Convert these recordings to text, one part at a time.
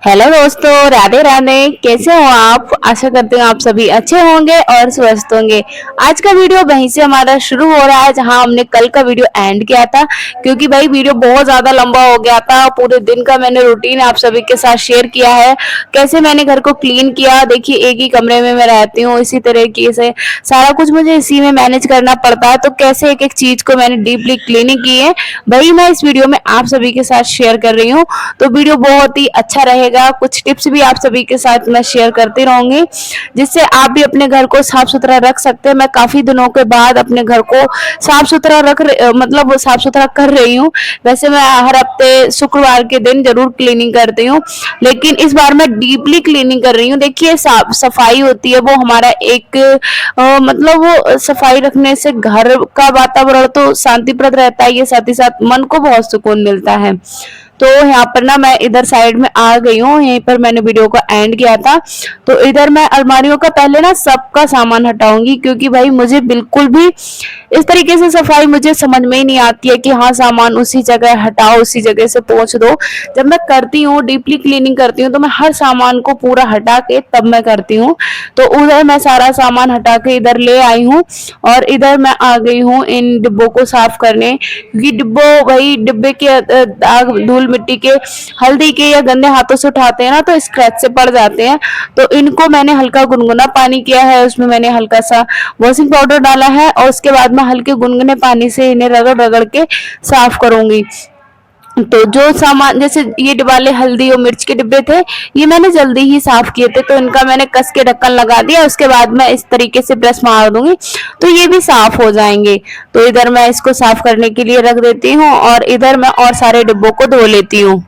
Hello दोस्तों, राधे राधे। कैसे हो आप? आशा करते हैं आप सभी अच्छे होंगे और स्वस्थ होंगे। आज का वीडियो वहीं से हमारा शुरू हो रहा है जहां हमने कल का वीडियो एंड किया था, क्योंकि भाई वीडियो बहुत ज्यादा लंबा हो गया था। पूरे दिन का मैंने रूटीन आप सभी के साथ शेयर किया है, कैसे मैंने घर को क्लीन किया। देखिए, एक ही कमरे में मैं रहती हूँ, इसी तरीके से सारा कुछ मुझे इसी में मैनेज करना पड़ता है। तो कैसे एक एक चीज को मैंने डीपली क्लीनिंग की है, वही मैं इस वीडियो में आप सभी के साथ शेयर कर रही हूँ। तो वीडियो बहुत ही अच्छा रहेगा। कुछ टिप्स भी आप सभी के साथ मैं शेयर करती रहूंगी, जिससे आप भी अपने घर को साफ सुथरा रख सकते हैं। मैं काफी दिनों के बाद अपने घर को साफ सुथरा मतलब साफ सुथरा कर रही हूँ। वैसे मैं हर हफ्ते शुक्रवार के दिन जरूर क्लीनिंग करती हूँ, लेकिन इस बार मैं डीपली क्लीनिंग कर रही हूँ। देखिए, साफ सफाई होती है वो हमारा एक मतलब वो सफाई रखने से घर का वातावरण तो शांतिप्रद रहता है, ये साथ ही साथ मन को बहुत सुकून मिलता है। तो यहाँ पर ना मैं इधर साइड में आ गई हूँ, यहीं पर मैंने वीडियो को एंड किया था। तो इधर मैं अलमारियों का पहले ना सबका सामान हटाऊंगी, क्योंकि भाई मुझे बिल्कुल भी इस तरीके से सफाई मुझे समझ में ही नहीं आती है कि हाँ सामान उसी जगह हटाओ, उसी जगह से पोंछ दो। जब मैं करती हूँ, डीपली क्लीनिंग करती हूँ, तो मैं हर सामान को पूरा हटा के तब मैं करती हूँ। तो उधर मैं सारा सामान हटा के इधर ले आई हूँ, और इधर मैं आ गई हूँ इन डिब्बों को साफ करने, क्योंकि डिब्बे के दाग धूल मिट्टी के, हल्दी के या गंदे हाथों से उठाते हैं ना तो स्क्रैच से पड़ जाते हैं। तो इनको मैंने हल्का गुनगुना पानी किया है, उसमें मैंने हल्का सा वॉशिंग पाउडर डाला है, और उसके बाद मैं हल्के गुनगुने पानी से इन्हें रगड़ रगड़ के साफ करूंगी। तो जो सामान, जैसे ये वाले हल्दी और मिर्च के डिब्बे थे, ये मैंने जल्दी ही साफ किए थे, तो इनका मैंने कस के ढक्कन लगा दिया। उसके बाद मैं इस तरीके से ब्रश मार दूंगी तो ये भी साफ हो जाएंगे। तो इधर मैं इसको साफ करने के लिए रख देती हूँ, और इधर मैं और सारे डिब्बों को धो लेती हूँ।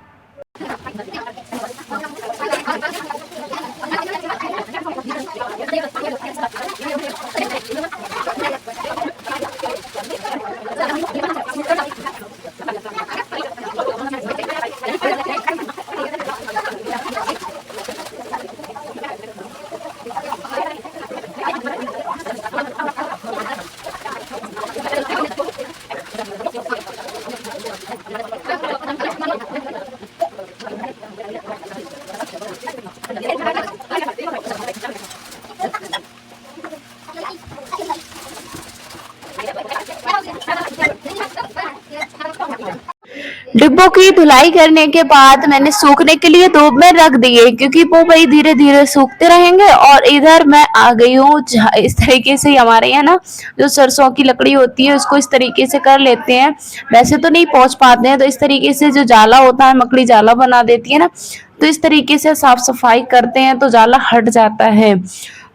डिब्बों की धुलाई करने के बाद मैंने सूखने के लिए धूप में रख दिए, क्योंकि वो भाई धीरे धीरे सूखते रहेंगे। और इधर मैं आ गई हूँ, इस तरीके से हमारे यहाँ ना जो सरसों की लकड़ी होती है उसको इस तरीके से कर लेते हैं। वैसे तो नहीं पहुंच पाते हैं, तो इस तरीके से जो जाला होता है, मकड़ी जाला बना देती है ना, तो इस तरीके से साफ सफाई करते हैं तो जाला हट जाता है।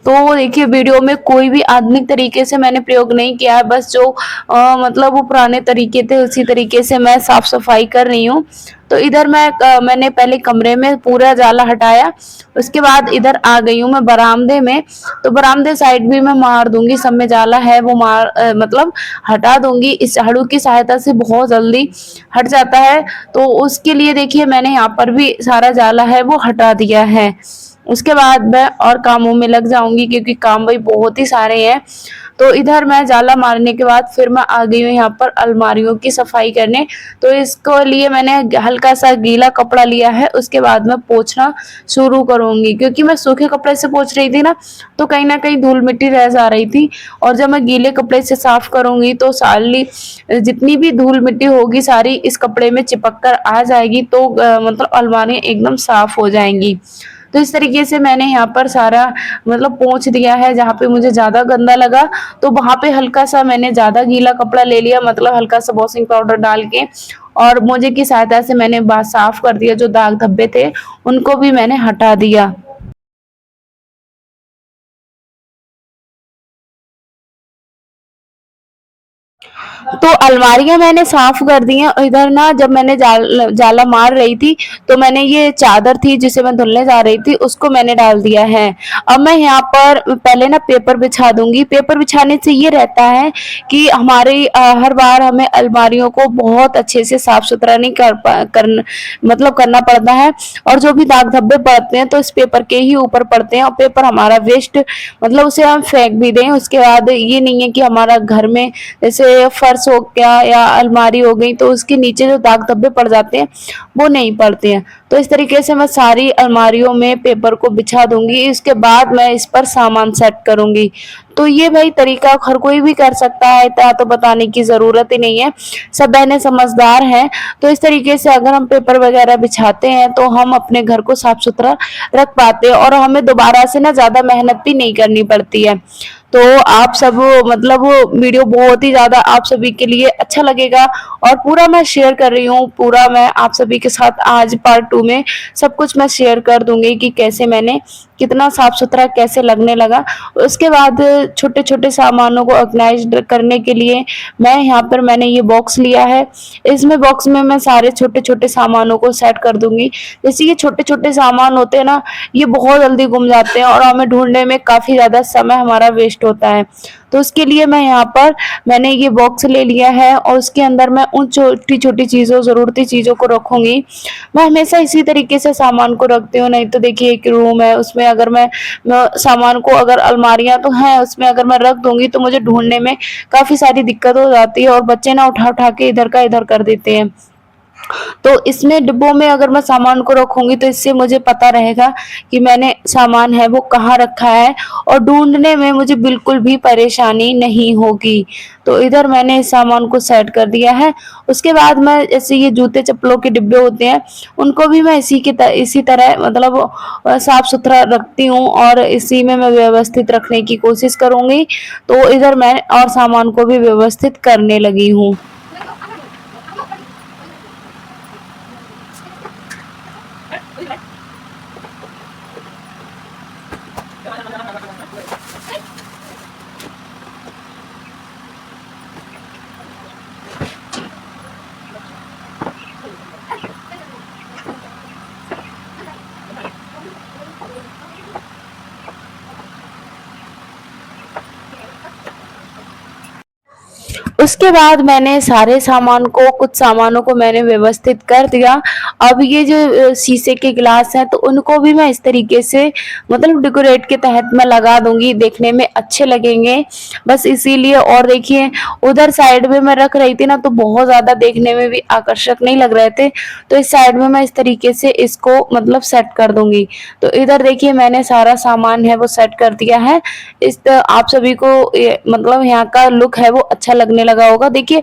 तो देखिए, वीडियो में कोई भी आधुनिक तरीके से मैंने प्रयोग नहीं किया है, बस जो मतलब वो पुराने तरीके थे उसी तरीके से मैं साफ सफाई कर रही हूँ। तो इधर मैंने पहले कमरे में पूरा जाला हटाया, उसके बाद इधर आ गई हूँ मैं बरामदे में। तो बरामदे साइड भी मैं मार दूंगी, सब में जाला है वो मतलब हटा दूंगी। इस झाड़ू की सहायता से बहुत जल्दी हट जाता है। तो उसके लिए देखिए, मैंने यहाँ पर भी सारा जाला है वो हटा दिया है। उसके बाद मैं और कामों में लग जाऊंगी, क्योंकि काम भाई बहुत ही सारे हैं। तो इधर मैं जाला मारने के बाद फिर मैं आ गई हूँ यहाँ पर अलमारियों की सफाई करने। तो इसको लिए मैंने हल्का सा गीला कपड़ा लिया है, उसके बाद मैं पोंछना शुरू करूंगी, क्योंकि मैं सूखे कपड़े से पोंछ रही थी ना कहीं धूल मिट्टी रह जा रही थी। और जब मैं गीले कपड़े से साफ करूंगी तो सारी जितनी भी धूल मिट्टी होगी सारी इस कपड़े में चिपक कर आ जाएगी, तो मतलब अलमारियां एकदम साफ हो जाएंगी। तो इस तरीके से मैंने यहाँ पर सारा मतलब पोंछ दिया है। जहाँ पे मुझे ज्यादा गंदा लगा तो वहां पे हल्का सा मैंने ज्यादा गीला कपड़ा ले लिया, मतलब हल्का सा वॉशिंग पाउडर डाल के, और मोजे की सहायता से मैंने बात साफ कर दिया। जो दाग धब्बे थे उनको भी मैंने हटा दिया। तो अलमारियां मैंने साफ कर दी हैं। इधर ना जब मैंने जाला मार रही थी तो मैंने ये चादर थी जिसे मैं धुलने जा रही थी उसको मैंने डाल दिया है। अब मैं यहाँ पर पहले ना पेपर बिछा दूंगी। पेपर बिछाने से ये रहता है कि हमारी हर बार हमें अलमारियों को बहुत अच्छे से साफ सुथरा नहीं मतलब करना पड़ता है, और जो भी दाग धब्बे पड़ते हैं तो इस पेपर के ही ऊपर पड़ते हैं, और पेपर हमारा वेस्ट मतलब उसे हम फेंक भी दें उसके बाद ये नहीं है कि हमारा घर में जैसे फर्श पर्स हो गया या अलमारी हो गई तो उसके नीचे जो दाग धब्बे पड़ जाते हैं वो नहीं पड़ते हैं। तो इस तरीके से मैं सारी अलमारियों में पेपर को बिछा दूंगी, इसके बाद मैं इस पर सामान सेट करूंगी। तो ये भाई तरीका हर कोई भी कर सकता है, इतना तो बताने की जरूरत ही नहीं है, सब बहनें समझदार हैं। तो इस तरीके से अगर हम पेपर वगैरह बिछाते हैं तो हम अपने घर को साफ सुथरा रख पाते हैं और हमें दोबारा से ना ज्यादा मेहनत भी नहीं करनी पड़ती है। तो आप सब मतलब वीडियो बहुत ही ज्यादा आप सभी के लिए अच्छा लगेगा और पूरा मैं शेयर कर रही हूँ, पूरा मैं आप सभी के साथ आज पार्ट 2 में सब कुछ मैं शेयर कर दूंगी कि कैसे मैंने कितना साफ सुथरा कैसे लगने लगा। उसके बाद छोटे छोटे सामानों को ऑर्गेनाइज करने के लिए मैं यहाँ पर मैंने ये बॉक्स लिया है, इसमें बॉक्स में मैं सारे छोटे छोटे सामानों को सेट कर दूंगी। जैसे ये छोटे छोटे सामान होते हैं ना, ये बहुत जल्दी गुम जाते हैं और हमें ढूंढने में काफी ज्यादा समय हमारा वेस्ट होता है। तो उसके लिए मैं यहाँ पर मैंने ये बॉक्स ले लिया है और उसके अंदर मैं उन छोटी छोटी चीजों जरूरती चीजों को रखूंगी। मैं हमेशा इसी तरीके से सामान को रखती हूँ, नहीं तो देखिए एक रूम है उसमें अगर मैं सामान को अगर अलमारियां तो हैं उसमें अगर मैं रख दूंगी तो मुझे ढूंढने में काफी सारी दिक्कत हो जाती है और बच्चे ना उठा उठा के इधर का इधर कर देते हैं। तो इसमें डिब्बों में अगर मैं सामान को रखूंगी तो इससे मुझे पता रहेगा कि मैंने सामान है वो कहाँ रखा है और ढूंढने में मुझे बिल्कुल भी परेशानी नहीं होगी। तो इधर मैंने इस सामान को सेट कर दिया है। उसके बाद मैं जैसे ये जूते चप्पलों के डिब्बे होते हैं उनको भी मैं इसी तरह मतलब साफ सुथरा रखती हूँ और इसी में मैं व्यवस्थित रखने की कोशिश करूंगी। तो इधर मैं और सामान को भी व्यवस्थित करने लगी हूँ। उसके बाद मैंने सारे सामान को कुछ सामानों को मैंने व्यवस्थित कर दिया। अब ये जो शीशे के गिलास हैं तो उनको भी मैं इस तरीके से मतलब डेकोरेट के तहत मैं लगा दूंगी, देखने में अच्छे लगेंगे बस इसीलिए। और देखिए उधर साइड में मैं रख रही थी ना तो बहुत ज्यादा देखने में भी आकर्षक नहीं लग रहे थे, तो इस साइड में मैं इस तरीके से इसको मतलब सेट कर दूंगी। तो इधर देखिए मैंने सारा सामान है वो सेट कर दिया है। आप सभी को मतलब यहाँ का लुक है वो अच्छा लगने लगा होगा। देखिए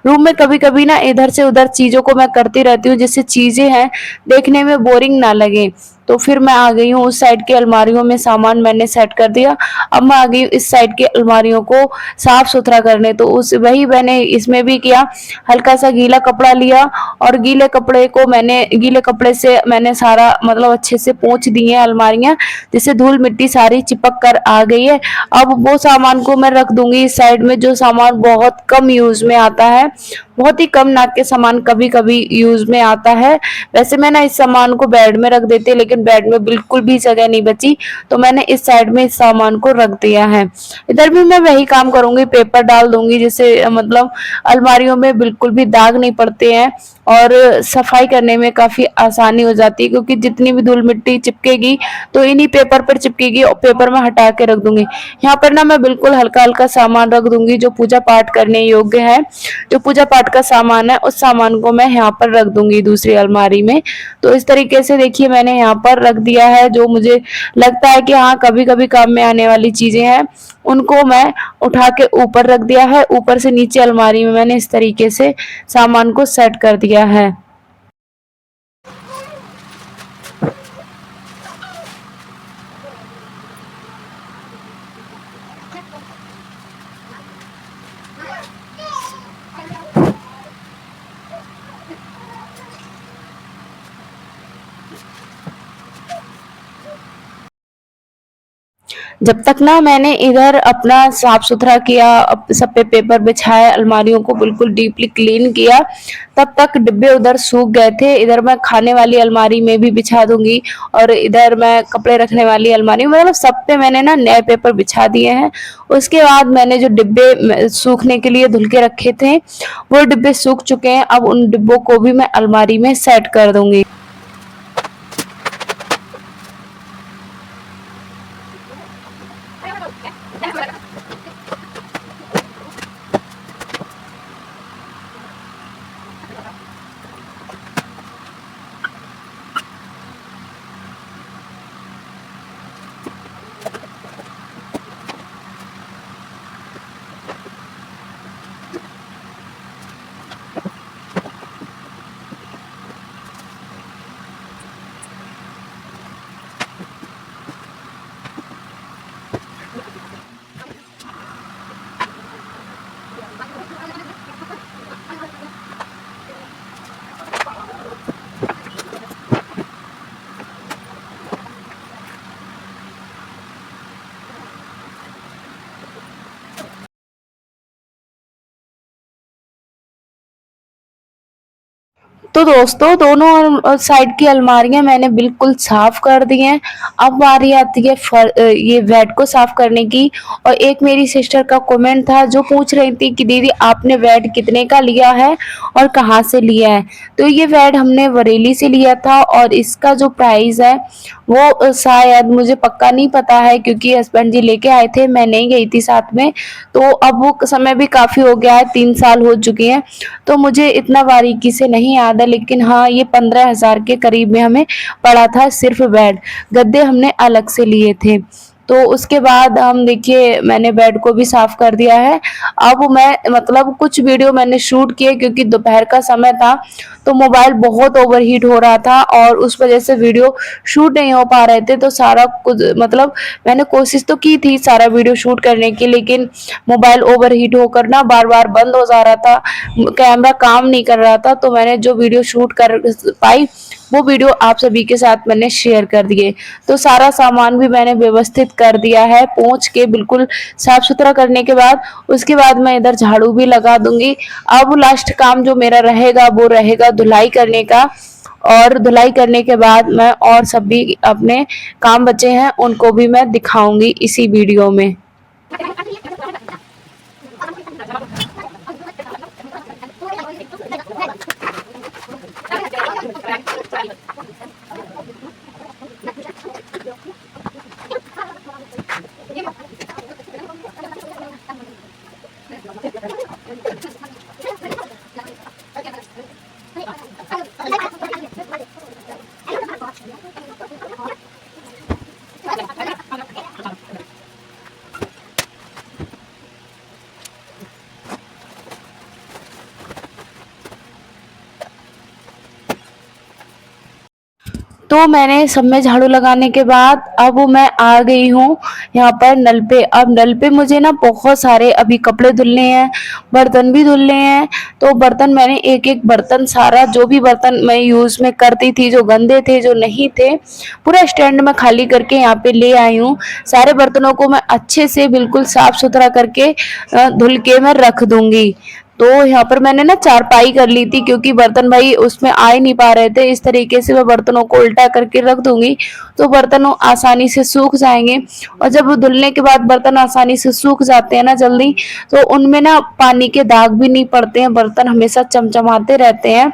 रूम में कभी कभी ना इधर से उधर चीजों को मैं करती रहती हूँ जिससे चीजें हैं देखने में बोरिंग ना लगे। तो फिर मैं आ गई हूँ उस साइड की अलमारियों में सामान मैंने सेट कर दिया। अब मैं आ गई इस साइड की अलमारियों को साफ सुथरा करने। तो उस वही मैंने इसमें भी किया, हल्का सा गीला कपड़ा लिया और गीले कपड़े से मैंने सारा मतलब अच्छे से पोंछ दी है अलमारियां, जिससे धूल मिट्टी सारी चिपक कर आ गई है। अब वो सामान को मैं रख दूंगी इस साइड में जो सामान बहुत कम यूज में आता है, बहुत ही कम नाक के सामान कभी कभी यूज में आता है। वैसे मैं ना इस सामान को बेड में रख देती, लेकिन बेड में बिल्कुल भी जगह नहीं बची तो मैंने इस साइड में इस सामान को रख दिया है। इधर भी मैं वही काम करूंगी, पेपर डाल दूंगी जिससे मतलब अलमारियों में बिल्कुल भी दाग नहीं पड़ते हैं और सफाई करने में काफी आसानी हो जाती है, क्योंकि जितनी भी धूल मिट्टी चिपकेगी तो इन्हीं पेपर पर चिपकेगी और पेपर में हटा के रख दूंगी। यहाँ पर ना मैं बिल्कुल हल्का हल्का सामान रख दूंगी जो पूजा पाठ करने योग्य है, जो पूजा पाठ का सामान है उस सामान को मैं यहाँ पर रख दूंगी दूसरी अलमारी में। तो इस तरीके से देखिए मैंने यहाँ पर रख दिया है, जो मुझे लगता है कि हाँ कभी कभी काम में आने वाली चीजें हैं उनको मैं उठा के ऊपर रख दिया है। ऊपर से नीचे अलमारी में मैंने इस तरीके से सामान को सेट कर दिया है। जब तक ना मैंने इधर अपना साफ सुथरा किया, सब पे पेपर बिछाए, अलमारियों को बिल्कुल डीपली क्लीन किया, तब तक डिब्बे उधर सूख गए थे। इधर मैं खाने वाली अलमारी में भी बिछा दूंगी और इधर मैं कपड़े रखने वाली अलमारी मतलब सब पे मैंने ना नए पेपर बिछा दिए हैं। उसके बाद मैंने जो डिब्बे सूखने के लिए धुल के रखे थे वो डिब्बे सूख चुके हैं। अब उन डिब्बों को भी मैं अलमारी में सेट कर दूंगी। तो दोस्तों दोनों साइड की अलमारियां मैंने बिल्कुल साफ कर दी हैं। अब बारी आती है ये बेड को साफ करने की। और एक मेरी सिस्टर का कमेंट था जो पूछ रही थी कि दीदी आपने बेड कितने का लिया है और कहाँ से लिया है। तो ये बेड हमने बरेली से लिया था और इसका जो प्राइस है वो शायद मुझे पक्का नहीं पता है क्योंकि हस्बैंड जी लेके आए थे, मैं नहीं गई थी साथ में। तो अब वो समय भी काफी हो गया है, 3 साल हो चुके हैं, तो मुझे इतना बारीकी से नहीं याद है। लेकिन हाँ, ये 15,000 के करीब में हमें पड़ा था सिर्फ बेड। गद्दे हमने अलग से लिए थे। तो उसके बाद हम देखिए मैंने बेड को भी साफ कर दिया है। अब मैं मतलब कुछ वीडियो मैंने शूट किए क्योंकि दोपहर का समय था, तो मोबाइल बहुत ओवरहीट हो रहा था और उस वजह से वीडियो शूट नहीं हो पा रहे थे। तो सारा कुछ मतलब मैंने कोशिश तो की थी सारा वीडियो शूट करने की, लेकिन मोबाइल ओवरहीट होकर ना बार बार बंद हो जा रहा था, कैमरा काम नहीं कर रहा था। तो मैंने जो वीडियो शूट कर पाई वो वीडियो आप सभी के साथ मैंने शेयर कर दिए। तो सारा सामान भी मैंने व्यवस्थित कर दिया है पोंछ के, बिल्कुल साफ सुथरा करने के बाद उसके बाद मैं इधर झाड़ू भी लगा दूंगी। अब लास्ट काम जो मेरा रहेगा वो रहेगा धुलाई करने का। और धुलाई करने के बाद मैं और सब भी अपने काम बचे हैं उनको भी मैं दिखाऊंगी इसी वीडियो में। तो मैंने सब में झाड़ू लगाने के बाद अब मैं आ गई हूँ यहाँ पर नल पे। अब नल पे मुझे ना बहुत सारे अभी कपड़े धुलने हैं, बर्तन भी धुलने हैं। तो बर्तन मैंने एक एक बर्तन सारा जो भी बर्तन मैं यूज में करती थी, जो गंदे थे जो नहीं थे, पूरा स्टैंड में खाली करके यहाँ पे ले आई हूँ। सारे बर्तनों को मैं अच्छे से बिल्कुल साफ सुथरा करके धुल के मैं रख दूंगी। तो यहाँ पर मैंने ना चारपाई कर ली थी क्योंकि बर्तन भाई उसमें आ ही नहीं पा रहे थे। इस तरीके से मैं बर्तनों को उल्टा करके रख दूंगी तो बर्तन आसानी से सूख जाएंगे। और जब धुलने के बाद बर्तन आसानी से सूख जाते हैं ना जल्दी, तो उनमें ना पानी के दाग भी नहीं पड़ते हैं, बर्तन हमेशा चमचमाते रहते हैं।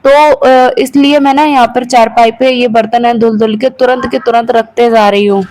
तो इसलिए मैं ना यहाँ पर चारपाई पे ये बर्तन है धुल धुल के तुरंत रखते जा रही हूँ।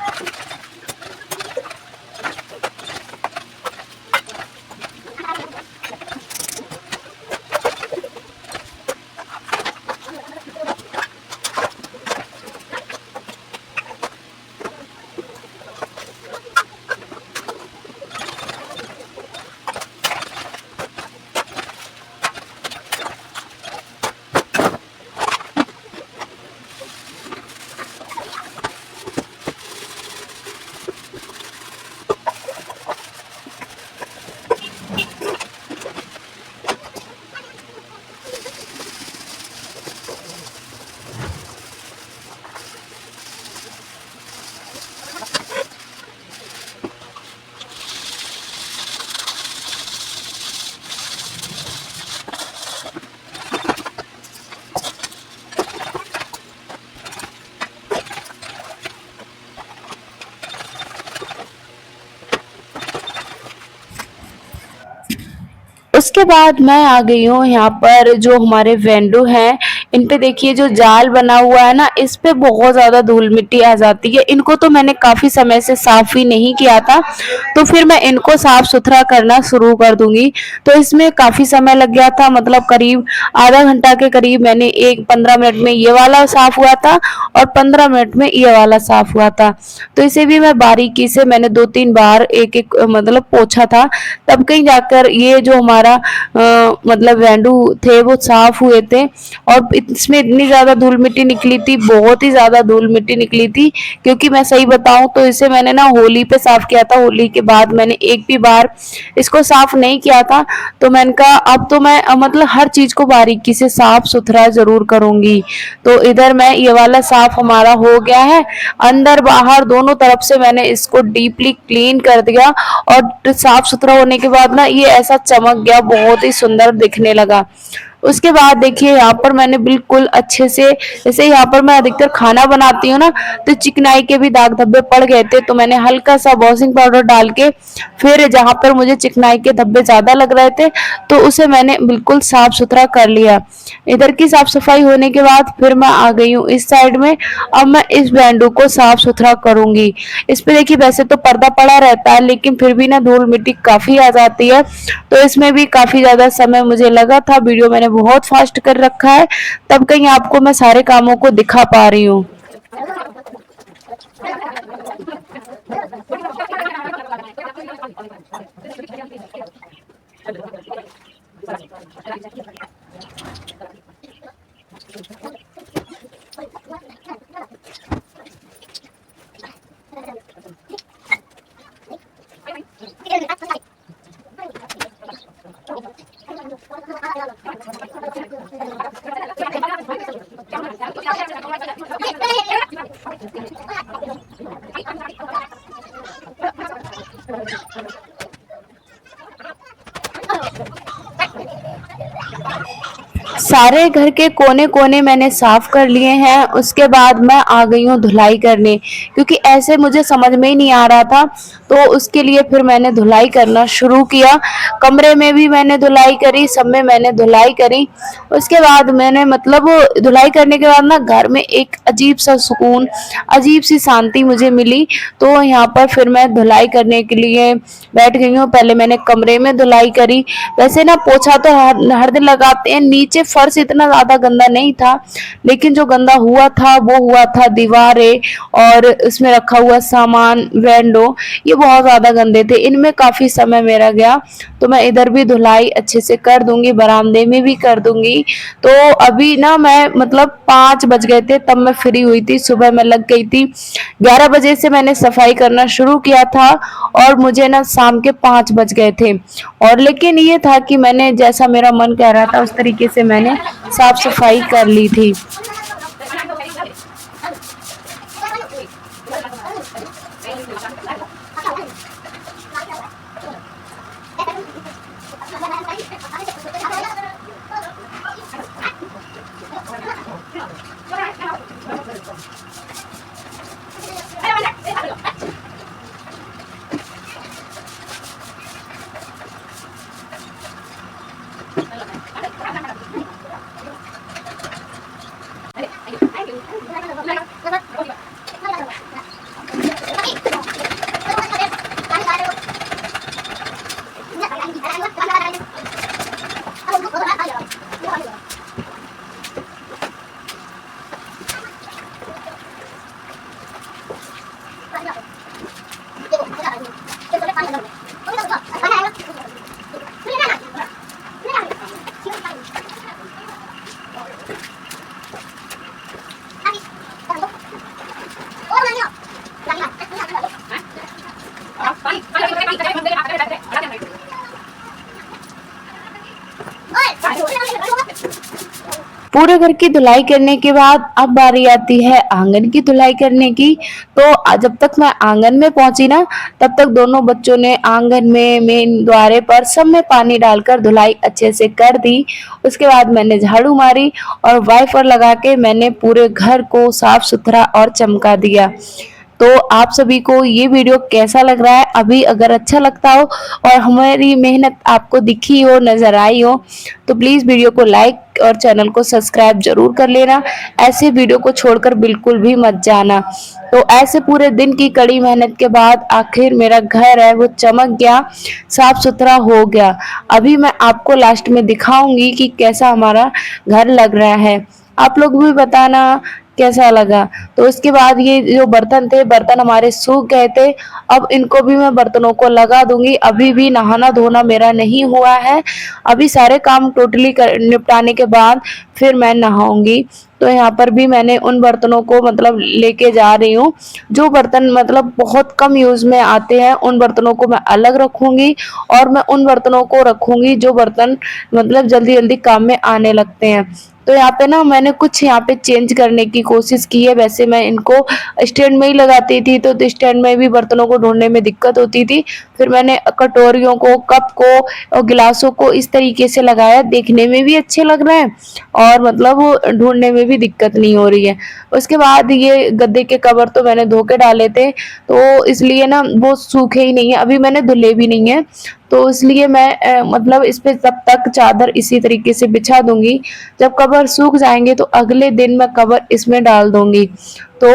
उसके बाद मैं आ गई हूँ यहाँ पर जो हमारे वेंडो हैं, इन पे देखिए जो जाल बना हुआ है ना, इस पे बहुत ज़्यादा धूल मिट्टी आ जाती है। इनको तो मैंने काफ़ी समय से साफ़ ही नहीं किया था, तो फिर मैं इनको साफ़ सुथरा करना शुरू कर दूंगी। तो इसमें काफ़ी समय लग गया था, मतलब करीब आधा घंटा के करीब मैंने 15 मिनट में ये वाला साफ़ हुआ था और 15 मिनट में ये वाला साफ़ हुआ था। तो इसे भी मैं बारीकी से मैंने 2-3 बार एक एक मतलब पोछा था, तब कहीं जाकर ये जो हमारा मतलब वेंडू थे वो साफ हुए थे। और इसमें इतनी ज्यादा धूल मिट्टी निकली थी, बहुत ही ज्यादा धूल मिट्टी निकली थी, क्योंकि मैं सही बताऊं तो इसे मैंने ना होली पे साफ किया था। होली के बाद मैंने एक भी बार इसको साफ नहीं किया था। तो मैंने कहा अब तो मैं मतलब हर चीज को बारीकी से साफ सुथरा जरूर करूंगी। तो इधर मैं ये वाला साफ हमारा हो गया है, अंदर बाहर दोनों तरफ से मैंने इसको डीपली क्लीन कर दिया। और साफ सुथरा होने के बाद ना ये ऐसा चमक गया, बहुत ही सुंदर दिखने लगा। उसके बाद देखिए यहाँ पर मैंने बिल्कुल अच्छे से, जैसे यहाँ पर मैं अधिकतर खाना बनाती हूँ ना, तो चिकनाई के भी दाग धब्बे पड़ गए थे, तो मैंने हल्का सा वॉशिंग पाउडर डाल के फिर जहाँ पर मुझे चिकनाई के धब्बे ज्यादा लग रहे थे तो उसे मैंने बिल्कुल साफ सुथरा कर लिया। इधर की साफ सफाई होने के बाद फिर मैं आ गई हूँ इस साइड में। अब मैं इस बैंडो को साफ सुथरा करूंगी। इस पे देखिए वैसे तो पर्दा पड़ा रहता है लेकिन फिर भी ना धूल मिट्टी काफी आ जाती है, तो इसमें भी काफी ज्यादा समय मुझे लगा था। वीडियो मैंने बहुत फास्ट कर रखा है, तब कहीं आपको मैं सारे कामों को दिखा पा रही हूँ। सारे घर के कोने कोने मैंने साफ कर लिए हैं। उसके बाद मैं आ गई हूँ धुलाई करने, क्योंकि ऐसे मुझे समझ में ही नहीं आ रहा था, तो उसके लिए फिर मैंने धुलाई करना शुरू किया। कमरे में भी मैंने धुलाई करी, सब में मैंने धुलाई करी। उसके बाद मैंने मतलब धुलाई करने के बाद ना घर में एक अजीब सा सुकून, अजीब सी शांति मुझे मिली। तो यहाँ पर फिर मैं धुलाई करने के लिए बैठ गई हूँ। पहले मैंने कमरे में धुलाई करी। वैसे ना पोछा तो हर दिन लगाते हैं, नीचे फर्श इतना ज्यादा गंदा नहीं था, लेकिन जो गंदा हुआ था वो हुआ था दीवारें और इसमें रखा हुआ सामान, विंडो, ये बहुत ज्यादा गंदे थे। इनमें काफी समय मेरा गया, तो मैं इधर भी धुलाई अच्छे से कर दूंगी, बरामदे में भी कर दूंगी। तो अभी ना मैं मतलब 5 बज गए थे तब मैं फ्री हुई थी। सुबह मैं लग गई थी, 11 बजे से मैंने सफाई करना शुरू किया था और मुझे ना शाम के 5 बज गए थे। और लेकिन ये था कि मैंने जैसा मेरा मन कह रहा था उस तरीके से मैंने साफ सफाई कर ली थी। पूरे घर की धुलाई करने के बाद अब बारी आती है आंगन की धुलाई करने की। तो जब तक मैं आंगन में पहुंची ना, तब तक दोनों बच्चों ने आंगन में, मेन द्वारे पर सब में पानी डालकर धुलाई अच्छे से कर दी। उसके बाद मैंने झाड़ू मारी और वाइपर लगा के मैंने पूरे घर को साफ सुथरा और चमका दिया। तो आप सभी को ये वीडियो कैसा लग रहा है? अभी अगर अच्छा लगता हो और हमारी मेहनत आपको दिखी हो, नजर आई हो, तो प्लीज वीडियो को लाइक और चैनल को सब्सक्राइब जरूर कर लेना। ऐसे वीडियो को छोड़कर बिल्कुल भी मत जाना। तो ऐसे पूरे दिन की कड़ी मेहनत के बाद आखिर मेरा घर है वो चमक गया, साफ सुथरा हो गया। अभी मैं आपको लास्ट में दिखाऊंगी कि कैसा हमारा घर लग रहा है। आप लोग भी बताना कैसा लगा। तो उसके बाद ये जो बर्तन थे, बर्तन हमारे सूख गए थे, अब इनको भी मैं बर्तनों को लगा दूंगी। अभी भी नहाना धोना मेरा नहीं हुआ है, अभी सारे काम टोटली निपटाने के बाद फिर मैं नहाऊंगी। तो यहाँ पर भी मैंने उन बर्तनों को मतलब लेके जा रही हूँ। जो बर्तन मतलब बहुत कम यूज में आते हैं उन बर्तनों को मैं अलग रखूंगी, और मैं उन बर्तनों को रखूंगी जो बर्तन मतलब जल्दी जल्दी काम में आने लगते हैं। तो यहाँ पे ना मैंने कुछ यहाँ पे चेंज करने की कोशिश की है। वैसे मैं इनको स्टैंड में ही लगाती थी, तो स्टैंड में भी बर्तनों को ढूंढने में दिक्कत होती थी। फिर मैंने कटोरियों को, कप को और गिलासों को इस तरीके से लगाया, देखने में भी अच्छे लग रहे हैं और मतलब वो ढूंढने में भी दिक्कत नहीं हो रही है। उसके बाद ये गद्दे के कवर तो मैंने धो के डाले थे, तो इसलिए ना वो सूखे ही नहीं है, अभी मैंने धुले भी नहीं है। तो इसलिए मैं मतलब इस पे तब तक चादर इसी तरीके से बिछा दूंगी। जब कवर सूख जाएंगे तो अगले दिन मैं कवर इसमें डाल दूंगी। तो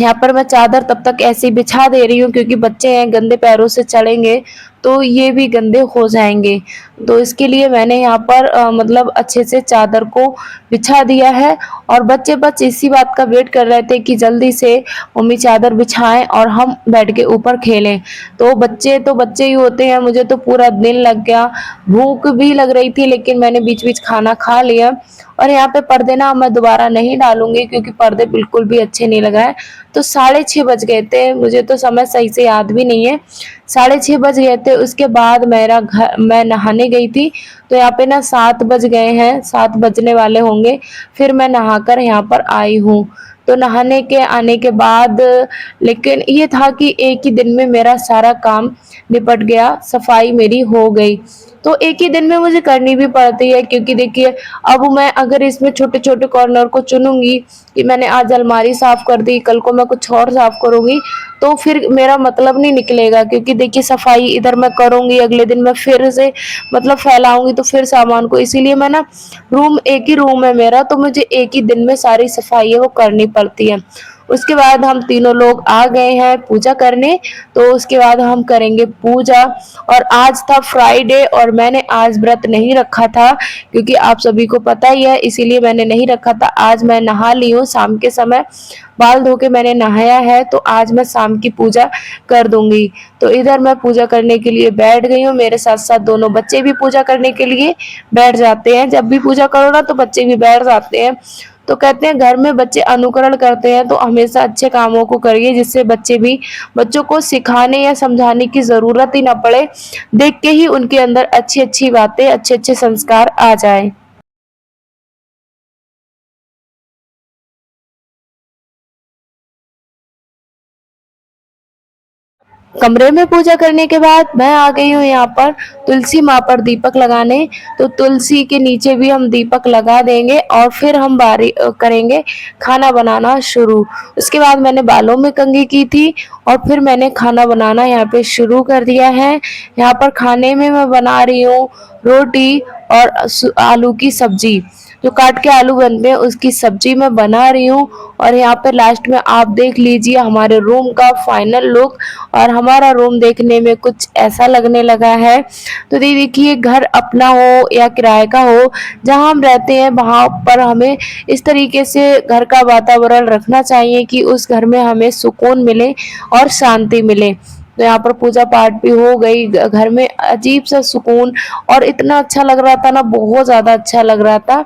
यहाँ पर मैं चादर तब तक ऐसे ही बिछा दे रही हूँ, क्योंकि बच्चे हैं, गंदे पैरों से चलेंगे तो ये भी गंदे हो जाएंगे। तो इसके लिए मैंने यहाँ पर मतलब अच्छे से चादर को बिछा दिया है। और बच्चे बस इसी बात का वेट कर रहे थे कि जल्दी से मम्मी चादर बिछाएं और हम बेड के ऊपर खेलें। तो बच्चे ही होते हैं, मुझे तो पूरा दिन लग गया, भूख भी लग रही थी, लेकिन मैंने बीच बीच खाना खा लिया। और यहाँ पे पर्दे ना मैं दोबारा नहीं डालूंगी, क्योंकि पर्दे बिल्कुल भी अच्छे नहीं लगाए। तो 6:30 बज गए थे, मुझे तो समय सही से याद भी नहीं है। 6:30 बज गए थे। उसके बाद मैं नहाने गई थी। तो यहाँ पे ना 7 बज गए हैं, 7 बजने वाले होंगे। फिर मैं नहाकर यहाँ पर आई हूँ। तो नहाने के आने के बाद, लेकिन ये था कि एक ही दिन में मेरा सारा काम निपट गया, सफाई मेरी हो गई। तो एक ही दिन में मुझे करनी भी पड़ती है, क्योंकि देखिए अब मैं अगर इसमें छोटे छोटे कॉर्नर को चुनूंगी कि मैंने आज अलमारी साफ कर दी, कल को मैं कुछ और साफ करूंगी, तो फिर मेरा मतलब नहीं निकलेगा। क्योंकि देखिए सफाई इधर मैं करूंगी, अगले दिन मैं फिर से मतलब फैलाऊंगी तो फिर सामान को, इसीलिए मैं ना एक ही रूम है मेरा, तो मुझे एक ही दिन में सारी सफाई है वो करनी पड़ती है। उसके बाद हम तीनों लोग आ गए हैं पूजा करने। तो उसके बाद हम करेंगे पूजा। और आज था फ्राइडे और मैंने आज व्रत नहीं रखा था, क्योंकि आप सभी को पता ही है, इसीलिए मैंने नहीं रखा था। आज मैं नहा ली हूँ शाम के समय, बाल धो के मैंने नहाया है, तो आज मैं शाम की पूजा कर दूंगी। तो इधर मैं पूजा करने के लिए बैठ गई हूँ, मेरे साथ साथ दोनों बच्चे भी पूजा करने के लिए बैठ जाते हैं। जब भी पूजा करो ना तो बच्चे भी बैठ जाते हैं। तो कहते हैं घर में बच्चे अनुकरण करते हैं, तो हमेशा अच्छे कामों को करिए, जिससे बच्चों को सिखाने या समझाने की जरूरत ही ना पड़े, देख के ही उनके अंदर अच्छी अच्छी बातें, अच्छे अच्छे संस्कार आ जाए। कमरे में पूजा करने के बाद मैं आ गई हूँ यहाँ पर तुलसी माँ पर दीपक लगाने। तो तुलसी के नीचे भी हम दीपक लगा देंगे और फिर हम करेंगे खाना बनाना शुरू। उसके बाद मैंने बालों में कंघी की थी और फिर मैंने खाना बनाना यहाँ पे शुरू कर दिया है। यहाँ पर खाने में मैं बना रही हूँ रोटी और आलू की सब्जी, जो काट के आलू बनते हैं उसकी सब्जी मैं बना रही हूँ। और यहाँ पे लास्ट में आप देख लीजिए हमारे रूम का फाइनल लुक। और हमारा रूम देखने में कुछ ऐसा लगने लगा है। तो देखिए घर अपना हो या किराए का हो, जहाँ हम रहते हैं वहाँ पर हमें इस तरीके से घर का वातावरण रखना चाहिए कि उस घर में हमें सुकून मिले और शांति मिले। तो यहाँ पर पूजा पाठ भी हो गई, घर में अजीब सा सुकून और इतना अच्छा लग रहा था ना, बहुत ज्यादा अच्छा लग रहा था।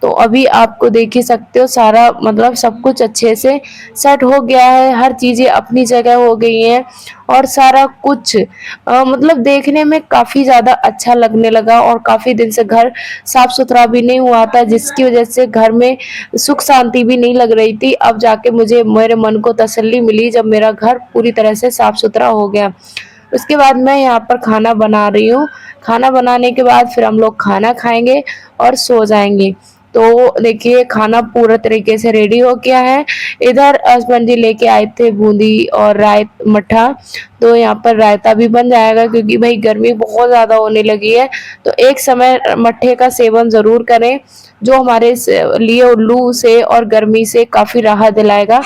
तो अभी आपको देख ही सकते हो सारा मतलब सब कुछ अच्छे से सेट हो गया है, हर चीजें अपनी जगह हो गई हैं और सारा कुछ मतलब देखने में काफी ज्यादा अच्छा लगने लगा। और काफी दिन से घर साफ सुथरा भी नहीं हुआ था, जिसकी वजह से घर में सुख शांति भी नहीं लग रही थी। अब जाके मुझे मेरे मन को तसल्ली मिली जब मेरा घर पूरी तरह से साफ सुथरा हो गया। उसके बाद मैं यहाँ पर खाना बना रही हूँ। खाना बनाने के बाद फिर हम लोग खाना खाएंगे और सो जाएंगे। तो देखिए खाना पूरा तरीके से रेडी हो गया है। इधर हस्बैंड जी लेके आए थे बूंदी और मट्ठा, तो यहाँ पर रायता भी बन जाएगा, क्योंकि भाई गर्मी बहुत ज्यादा होने लगी है। तो एक समय मट्ठे का सेवन जरूर करें, जो हमारे लिए लू से और गर्मी से काफी राहत दिलाएगा।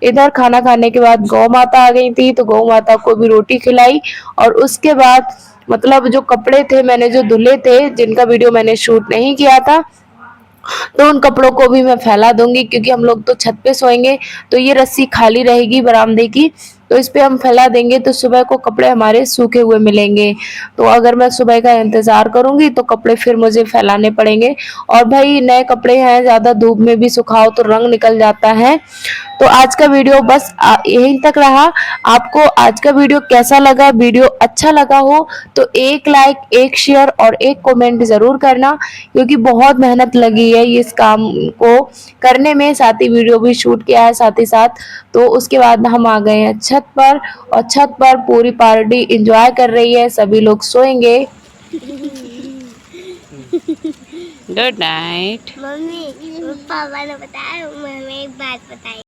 इधर खाना खाने के बाद गौ माता आ गई थी, तो गौ माता को भी रोटी खिलाई। और उसके बाद मतलब जो कपड़े थे मैंने जो धुले थे, जिनका वीडियो मैंने शूट नहीं किया था, तो उन कपड़ों को भी मैं फैला दूंगी, क्योंकि हम लोग तो छत पे सोएंगे, तो ये रस्सी खाली रहेगी बरामदे की। तो इस पे हम फैला देंगे तो सुबह को कपड़े हमारे सूखे हुए मिलेंगे। तो अगर मैं सुबह का इंतज़ार करूँगी तो कपड़े फिर मुझे फैलाने पड़ेंगे और भाई नए कपड़े हैं, ज़्यादा धूप में भी सुखाओ तो रंग निकल जाता है। तो आज का वीडियो बस यहीं तक रहा। आपको आज का वीडियो कैसा लगा? वीडियो अच्छा लगा हो तो एक लाइक, एक शेयर और एक कमेंट ज़रूर करना, क्योंकि बहुत मेहनत लगी है इस काम को करने में, साथ ही वीडियो भी शूट किया है साथ ही साथ। तो उसके बाद हम आ गए हैं छत पर और छत पर पूरी पार्टी एंजॉय कर रही है, सभी लोग सोएंगे। Good night. मम्मी पापा ने बताया, हमें एक बात बताई।